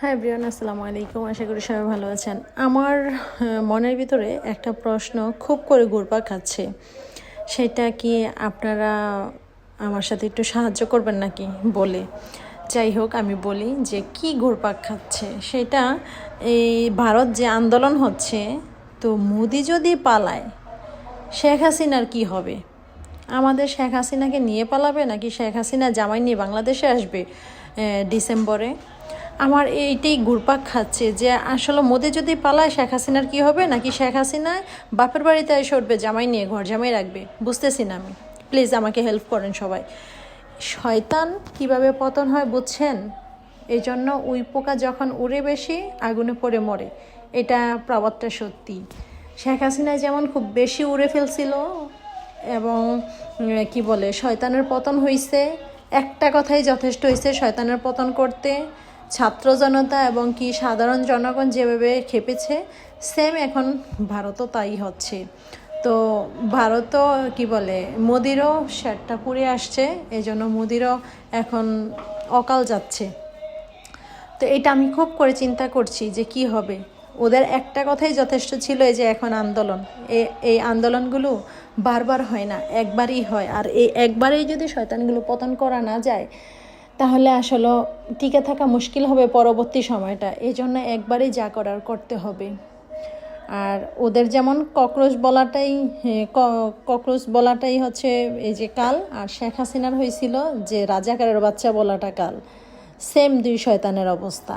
হ্যাঁ এভরিওয়ান, আসসালামু আলাইকুম। আশা করি সবাই ভালো আছেন। আমার মনের ভিতরে একটা প্রশ্ন খুব করে ঘুরপাক খাচ্ছে। সেটা কি আপনারা আমার সাথে একটু সাহায্য করবেন নাকি বলে? যাই হোক, আমি বলি যে কি ঘুরপাক খাচ্ছে সেটা। এই ভারত যে আন্দোলন হচ্ছে, তো মোদি যদি পালায়, শেখ হাসিনার কি হবে? আমাদের শেখ হাসিনাকে নিয়ে পালাবে নাকি শেখ হাসিনা জামাই নিয়ে বাংলাদেশে আসবে ডিসেম্বরে? আমার এইটাই ঘুরপাক খাচ্ছে যে আসলে মোদি যদি পালায় শেখ হাসিনার কী হবে, নাকি শেখ হাসিনা বাপের বাড়িতে এসে উঠবে জামাই নিয়ে, ঘর জামাই রাখবে। বুঝতেছি না আমি। প্লিজ আমাকে হেল্প করেন সবাই। শয়তান কিভাবে পতন হয় বুঝছেন? এই জন্য উই পোকা যখন উড়ে বেশি আগুনে পড়ে মরে, এটা প্রবাদটা সত্যি। শেখ হাসিনা যেমন খুব বেশি উড়ে ফেলছিল এবং কি বলে শয়তানের পতন হয়েছে, একটা কথাই যথেষ্ট হয়েছে শয়তানের পতন করতে। ছাত্র জনতা এবং কি সাধারণ জনগণ যেভাবে খেপেছে, সেম এখন ভারতও তাই হচ্ছে। তো ভারতও কি বলে মোদিরও শ্যাটটা পুড়ে আসছে, এই জন্য মোদিরও এখন অকাল যাচ্ছে। তো এটা আমি খুব করে চিন্তা করছি যে কি হবে। ওদের একটা কথাই যথেষ্ট ছিল, এই যে এখন আন্দোলন, এই আন্দোলনগুলো বারবার হয় না, একবারই হয়। আর এই একবারেই যদি শয়তানগুলো পতন করা না যায়, তাহলে আসলে টিকে থাকা মুশকিল হবে পরবর্তী সময়টা। এই জন্য একবারই যা করার করতে হবে। আর ওদের যেমন ককরোচ বলাটাই হচ্ছে এই যে কাল, আর শেখ হাসিনার হয়েছিল যে রাজাকারের বাচ্চা বলাটা কাল। সেম দুই শয়তানের অবস্থা।